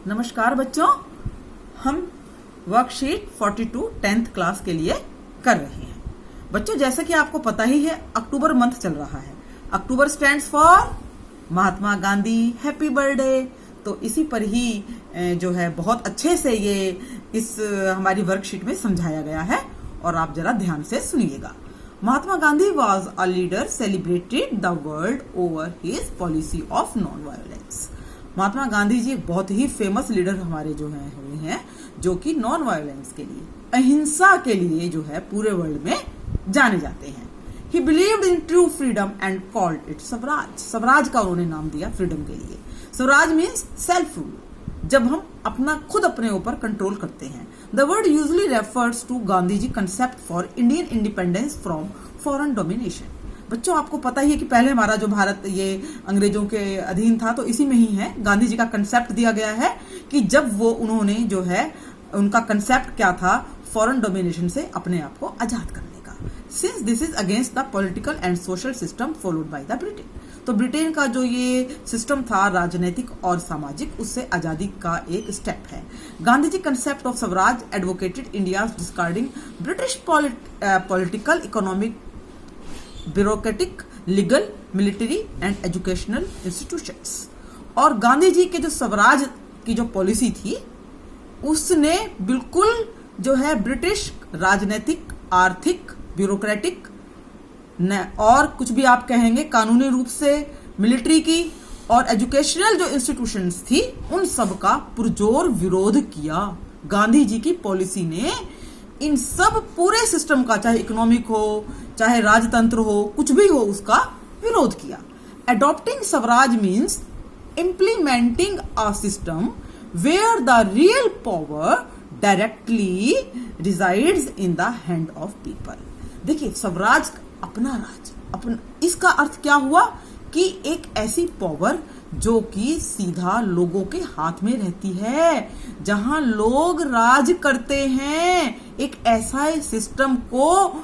नमस्कार बच्चों, हम वर्कशीट 42 10th क्लास के लिए कर रहे हैं। बच्चों, जैसे कि आपको पता ही है, अक्टूबर मंथ चल रहा है। October stands for Mahatma Gandhi happy birthday. तो इसी पर ही जो है बहुत अच्छे से ये इस हमारी वर्कशीट में समझाया गया है और आप जरा ध्यान से सुनिएगा। Mahatma Gandhi was a leader celebrated the world over his policy of non violence. Mahatma Gandhi ji एक बहुत ही फेमस लीडर हमारे जो है हुए हैं, जो कि नॉन वायलेंस के लिए, अहिंसा के लिए जो है पूरे वर्ल्ड में जाने जाते हैं। ही believed in true freedom and called it Swaraj. Swaraj का उन्होंने नाम दिया फ्रीडम के लिए। स्वराज मीन्स सेल्फ रूल, जब हम अपना खुद अपने ऊपर कंट्रोल करते हैं। The word usually refers to Gandhi ji concept for Indian independence from foreign domination. बच्चों, आपको पता ही है कि पहले हमारा जो भारत ये अंग्रेजों के अधीन था, तो इसी में ही है गांधी जी का कंसेप्ट दिया गया है कि जब वो उन्होंने जो है उनका कंसेप्ट क्या था, फॉरेन डोमिनेशन से अपने आप को आजाद करने का। Since this is against the political and social system followed by the Britain. तो ब्रिटेन का जो ये सिस्टम था राजनीतिक और सामाजिक, उससे आजादी का एक स्टेप है। Gandhi ji concept of swaraj advocated India discarding British political, economic, bureaucratic, legal, military and educational institutions. और गांधी जी के जो स्वराज की जो पॉलिसी थी, उसने बिल्कुल जो है ब्रिटिश राजनीतिक, आर्थिक, ब्यूरोक्रेटिक और कुछ भी आप कहेंगे कानूनी रूप से, मिलिट्री की और एजुकेशनल जो इंस्टीट्यूशंस थी, उन सब का पुरजोर विरोध किया। गांधी जी की पॉलिसी ने इन सब पूरे सिस्टम का, चाहे इकोनॉमिक हो, चाहे राजतंत्र हो, कुछ भी हो, उसका विरोध किया। Adopting swaraj means implementing a system where the real power directly resides in the hand of people. देखिए, स्वराज अपना राज, अपना, इसका अर्थ क्या हुआ कि एक ऐसी पावर जो कि सीधा लोगों के हाथ में रहती है, जहां लोग राज करते हैं। एक ऐसा सिस्टम को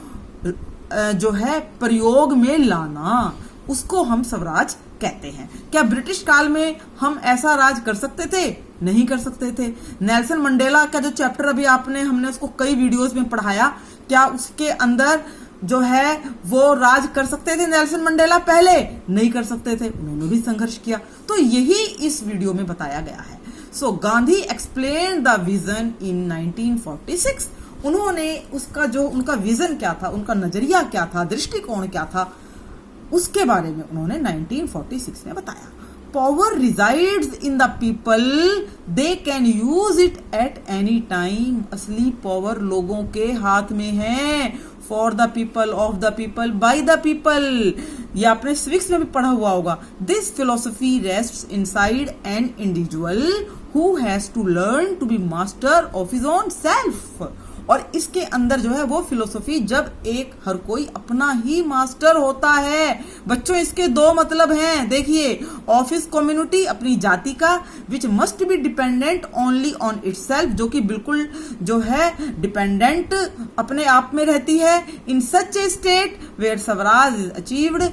जो है प्रयोग में लाना, उसको हम स्वराज कहते हैं। क्या ब्रिटिश काल में हम ऐसा राज कर सकते थे? नहीं कर सकते थे। नेल्सन मंडेला का जो चैप्टर अभी हमने उसको कई वीडियोस में पढ़ाया, क्या उसके अंदर जो है वो राज कर सकते थे नेल्सन मंडेला? पहले नहीं कर सकते थे, उन्होंने भी संघर्ष किया। तो यही इस वीडियो में बताया गया है। So Gandhi explain the vision in 1946। उन्होंने उसका जो उनका विजन क्या था, उनका नजरिया क्या था, दृष्टिकोण क्या था, उसके बारे में उन्होंने 1946 में बताया। Power resides in the people, they can use it at any time. असली पावर लोगों के हाथ में है। For the people, of the people, by the people. ये आपने सिविक्स में भी पढ़ा हुआ होगा। This philosophy rests inside an individual who has to learn to be master of his own self. और इसके अंदर जो है वो फिलोसफी, जब एक हर कोई अपना ही मास्टर होता है। बच्चों, इसके दो मतलब हैं। देखिए, ऑफिस कम्युनिटी, अपनी जाति का, which must be dependent only on itself, जो कि बिल्कुल जो है डिपेंडेंट अपने आप में रहती है। In such a state where swaraj is achieved,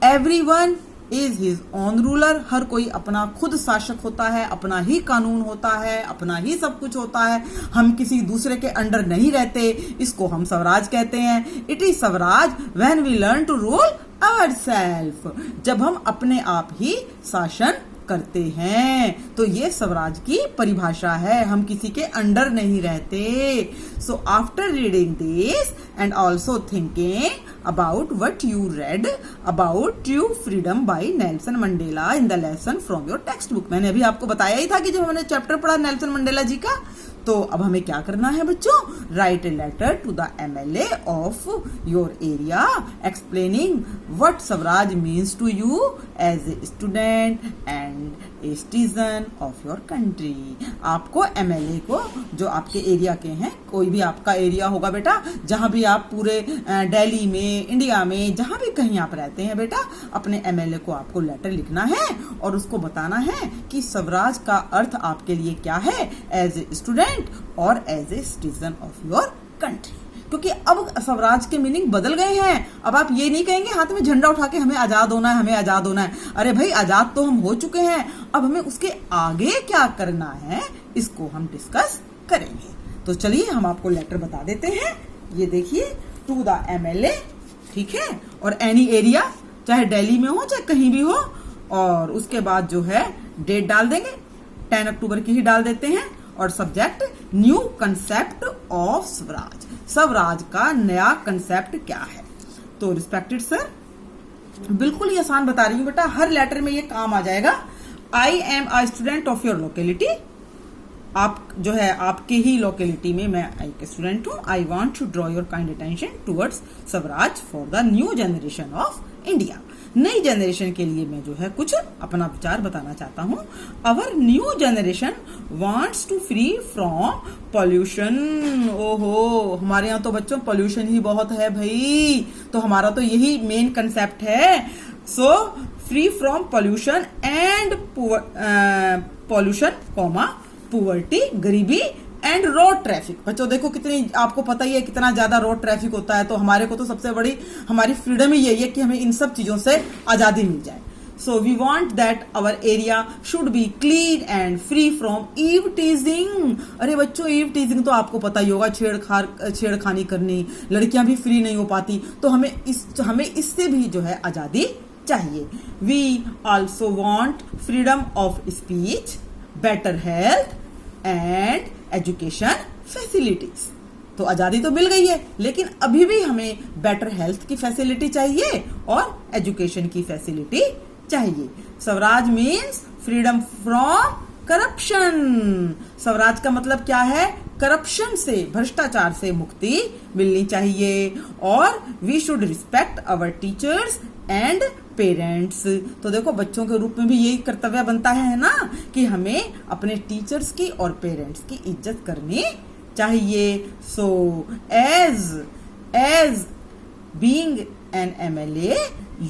everyone is his own ruler. हर कोई अपना खुद शासक होता है, अपना ही कानून होता है, अपना ही सब कुछ होता है। हम किसी दूसरे के अंडर नहीं रहते, इसको हम स्वराज कहते हैं। It is swaraj when we learn to rule ourselves, जब हम अपने आप ही शासन करते हैं। तो ये स्वराज की परिभाषा है, हम किसी के अंडर नहीं रहते। So after reading this and also thinking about what you read about true freedom by Nelson Mandela in the lesson from your textbook, मैंने अभी आपको बताया ही था कि जब हमने चैप्टर पढ़ा नेल्सन मंडेला जी का, तो अब हमें क्या करना है बच्चों? Write a letter to the MLA of your area explaining what swaraj means to you as a student and a citizen of your country. आपको MLA को, जो आपके एरिया के हैं, कोई भी आपका एरिया होगा बेटा, जहां भी आप पूरे दिल्ली में, इंडिया में, जहां भी कहीं आप रहते हैं बेटा, अपने MLA को आपको लेटर लिखना है और उसको बताना है कि स्वराज का अर्थ आपके लिए क्या है एज ए स्टूडेंट और as a citizen of your country. क्योंकि अब स्वराज के मीनिंग बदल गए हैं। अब आप ये नहीं कहेंगे हाथ में झंडा उठा के हमें आजाद होना है, हमें आजाद होना है। अरे भाई, आजाद तो हम हो चुके हैं, अब हमें उसके आगे क्या करना है इसको हम डिस्कस करेंगे। तो चलिए हम आपको लेटर बता देते हैं। ये देखिए, टू द MLA, ठीक है, और एनी एरिया, चाहे दिल्ली में हो चाहे कहीं भी हो, और उसके बाद जो है डेट डाल देंगे, 10 अक्टूबर की ही डाल देते हैं, और subject new concept of Swaraj, Swaraj का नया कंसेप्ट क्या है। तो रिस्पेक्टेड सर, बिल्कुल ही आसान बता रही हूँ बेटा, हर लेटर में ये काम आ जाएगा। I am a student of your locality, आप जो है आपके ही लोकेलिटी में मैं एक स्टूडेंट हूँ। I want to draw your kind attention towards swaraj for the new generation of India, नई जनरेशन के लिए मैं जो है कुछ अपना विचार बताना चाहता हूँ। Our new generation wants to free from pollution. ओहो, हमारे यहाँ तो बच्चों पॉल्यूशन ही बहुत है भाई, तो हमारा तो यही मेन कंसेप्ट है। So free from pollution and pollution comma poverty, गरीबी एंड रोड ट्रैफिक। बच्चों देखो कितनी, आपको पता ही है कितना ज्यादा रोड ट्रैफिक होता है, तो हमारे को तो सबसे बड़ी हमारी फ्रीडम ही यही है कि हमें इन सब चीजों से आजादी मिल जाए। So we want that our area should be clean and free from eve teasing. अरे बच्चों, ईव टीजिंग तो आपको पता ही होगा, छेड़खानी करनी, लड़कियां भी फ्री नहीं हो पाती, तो हमें इससे भी जो है आजादी चाहिए। We also want freedom of speech, better health and education facilities. तो आजादी तो मिल गई है, लेकिन अभी भी हमें बेटर हेल्थ की फैसिलिटी चाहिए और एजुकेशन की फैसिलिटी चाहिए। Swaraj means freedom from corruption. Swaraj का मतलब क्या है? करप्शन से, भ्रष्टाचार से मुक्ति मिलनी चाहिए। और we should respect our teachers and parents. तो देखो, बच्चों के रूप में भी यही कर्तव्य बनता है ना कि हमें अपने टीचर्स की और पेरेंट्स की इज्जत करनी चाहिए। So as being an MLA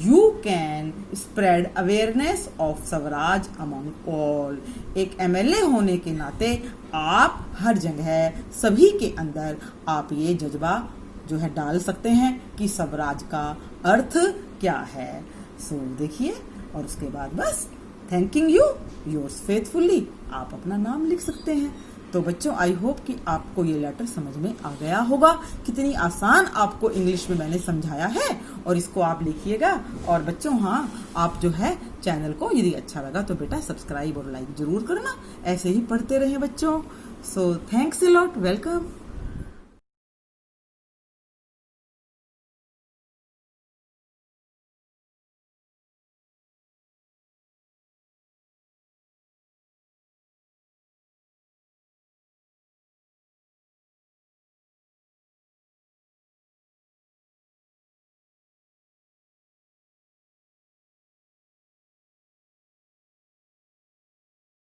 you can spread awareness of swaraj among all। एक MLA होने के नाते आप हर जगह सभी के अंदर आप ये जज्बा जो है डाल सकते हैं कि स्वराज का अर्थ क्या है। सो देखिए, और उसके बाद बस थैंकिंग यू योर्स फेथफुली आप अपना नाम लिख सकते हैं। तो बच्चों, आई होप कि आपको ये लेटर समझ में आ गया होगा। कितनी आसान आपको इंग्लिश में मैंने समझाया है, और इसको आप लिखिएगा। और बच्चों हाँ, आप जो है चैनल को यदि अच्छा लगा तो बेटा सब्सक्राइब और लाइक जरूर करना। ऐसे ही पढ़ते रहें बच्चों। So thanks a lot, welcome.